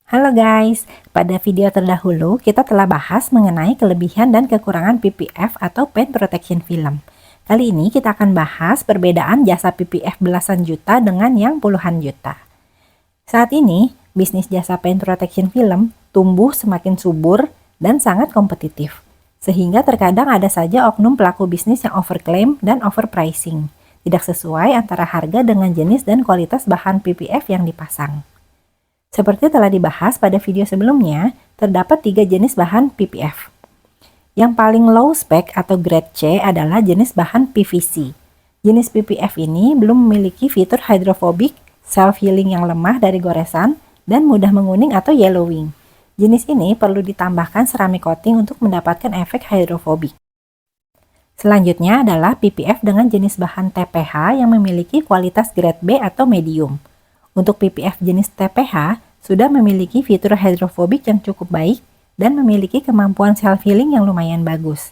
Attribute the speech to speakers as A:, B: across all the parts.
A: Halo guys, pada video terdahulu kita telah bahas mengenai kelebihan dan kekurangan PPF atau Paint Protection Film. Kali ini kita akan bahas perbedaan jasa PPF belasan juta dengan yang puluhan juta. Saat ini, bisnis jasa Paint Protection Film tumbuh semakin subur dan sangat kompetitif. Sehingga terkadang ada saja oknum pelaku bisnis yang overclaim dan overpricing. Tidak sesuai antara harga dengan jenis dan kualitas bahan PPF yang dipasang. Seperti telah dibahas pada video sebelumnya, terdapat 3 jenis bahan PPF. Yang paling low spec atau grade C adalah jenis bahan PVC. Jenis PPF ini belum memiliki fitur hydrophobic, self-healing yang lemah dari goresan, dan mudah menguning atau yellowing. Jenis ini perlu ditambahkan ceramic coating untuk mendapatkan efek hydrophobic. Selanjutnya adalah PPF dengan jenis bahan TPH yang memiliki kualitas grade B atau medium. Untuk PPF jenis TPH, sudah memiliki fitur hydrophobic yang cukup baik dan memiliki kemampuan self-healing yang lumayan bagus.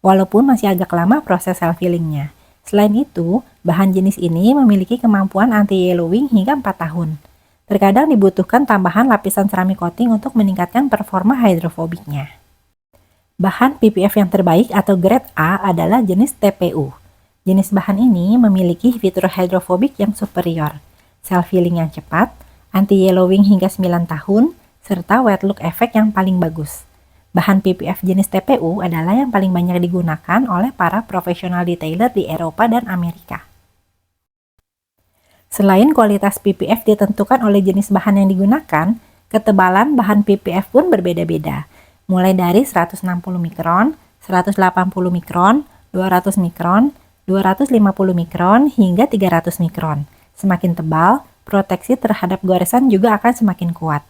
A: Walaupun masih agak lama proses self-healingnya. Selain itu, bahan jenis ini memiliki kemampuan anti-yellowing hingga 4 tahun. Terkadang dibutuhkan tambahan lapisan ceramic coating untuk meningkatkan performa hydrophobicnya. Bahan PPF yang terbaik atau grade A adalah jenis TPU. Jenis bahan ini memiliki fitur hydrophobic yang superior, self-healing yang cepat, anti-yellowing hingga 9 tahun, serta wet look effect yang paling bagus. Bahan PPF jenis TPU adalah yang paling banyak digunakan oleh para profesional detailer di Eropa dan Amerika. Selain kualitas PPF ditentukan oleh jenis bahan yang digunakan, ketebalan bahan PPF pun berbeda-beda, mulai dari 160 mikron, 180 mikron, 200 mikron, 250 mikron, hingga 300 mikron. Semakin tebal, proteksi terhadap goresan juga akan semakin kuat.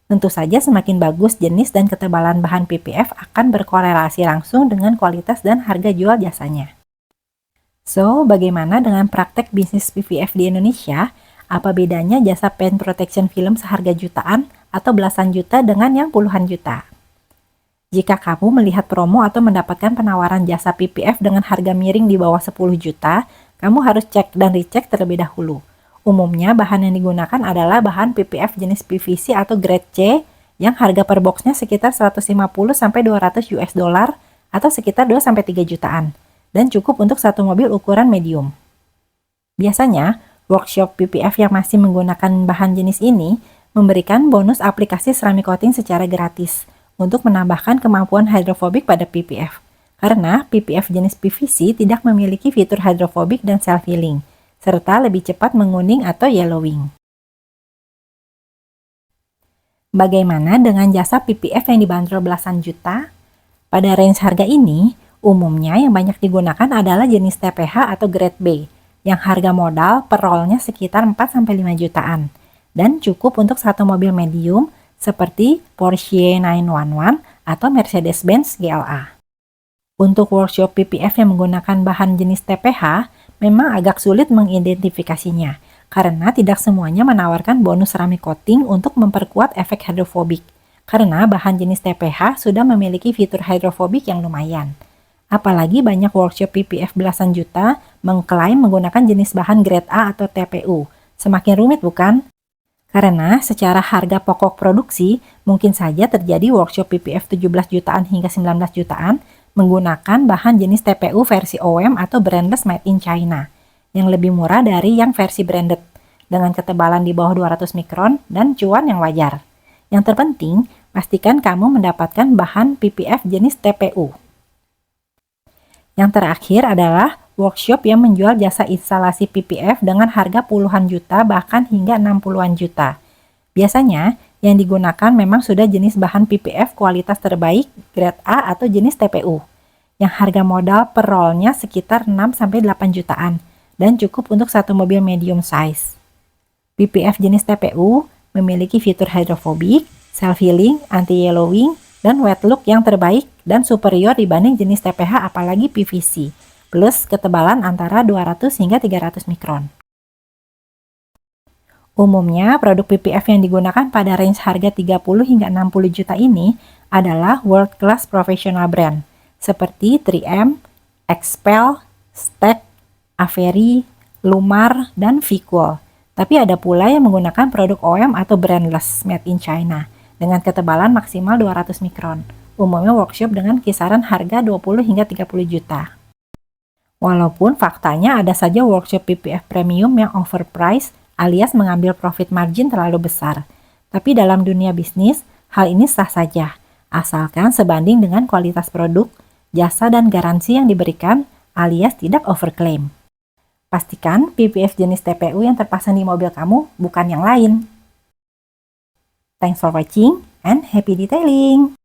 A: Tentu saja semakin bagus jenis dan ketebalan bahan PPF akan berkorelasi langsung dengan kualitas dan harga jual jasanya. So, bagaimana dengan praktek bisnis PPF di Indonesia? Apa bedanya jasa paint protection film seharga jutaan atau belasan juta dengan yang puluhan juta? Jika kamu melihat promo atau mendapatkan penawaran jasa PPF dengan harga miring di bawah 10 juta, kamu harus cek dan recheck terlebih dahulu. Umumnya bahan yang digunakan adalah bahan PPF jenis PVC atau grade C yang harga per boxnya sekitar 150 sampai 200 US dollar atau sekitar 2 sampai 3 jutaan dan cukup untuk satu mobil ukuran medium. Biasanya, workshop PPF yang masih menggunakan bahan jenis ini memberikan bonus aplikasi ceramic coating secara gratis untuk menambahkan kemampuan hydrophobic pada PPF. Karena PPF jenis PVC tidak memiliki fitur hydrophobic dan self-healing, serta lebih cepat menguning atau yellowing. Bagaimana dengan jasa PPF yang dibanderol belasan juta? Pada range harga ini, umumnya yang banyak digunakan adalah jenis TPH atau grade B, yang harga modal per rollnya sekitar 4-5 jutaan, dan cukup untuk satu mobil medium seperti Porsche 911 atau Mercedes-Benz GLA. Untuk workshop PPF yang menggunakan bahan jenis TPH, memang agak sulit mengidentifikasinya, karena tidak semuanya menawarkan bonus ceramic coating untuk memperkuat efek hydrophobic, karena bahan jenis TPH sudah memiliki fitur hydrophobic yang lumayan. Apalagi banyak workshop PPF belasan juta mengklaim menggunakan jenis bahan grade A atau TPU. Semakin rumit bukan? Karena secara harga pokok produksi, mungkin saja terjadi workshop PPF 17 jutaan hingga 19 jutaan, menggunakan bahan jenis TPU versi OEM atau brandless made in China, yang lebih murah dari yang versi branded, dengan ketebalan di bawah 200 mikron dan cuan yang wajar. Yang terpenting, pastikan kamu mendapatkan bahan PPF jenis TPU. Yang terakhir adalah workshop yang menjual jasa instalasi PPF dengan harga puluhan juta bahkan hingga 60-an juta. Biasanya, yang digunakan memang sudah jenis bahan PPF kualitas terbaik grade A atau jenis TPU, yang harga modal per rollnya sekitar 6-8 jutaan dan cukup untuk satu mobil medium size. PPF jenis TPU memiliki fitur hydrophobic, self-healing, anti-yellowing, dan wet look yang terbaik dan superior dibanding jenis TPH apalagi PVC, plus ketebalan antara 200 hingga 300 mikron. Umumnya, produk PPF yang digunakan pada range harga 30 hingga 60 juta ini adalah world class professional brand, seperti 3M, Expel, Stack, Avery, Lumar, dan Vicul. Tapi ada pula yang menggunakan produk OEM atau brandless made in China, dengan ketebalan maksimal 200 mikron. Umumnya workshop dengan kisaran harga 20 hingga 30 juta. Walaupun faktanya ada saja workshop PPF premium yang overpriced alias mengambil profit margin terlalu besar. Tapi dalam dunia bisnis, hal ini sah saja, asalkan sebanding dengan kualitas produk, jasa dan garansi yang diberikan alias tidak overclaim. Pastikan PPF jenis TPU yang terpasang di mobil kamu bukan yang lain. Thanks for watching and happy detailing!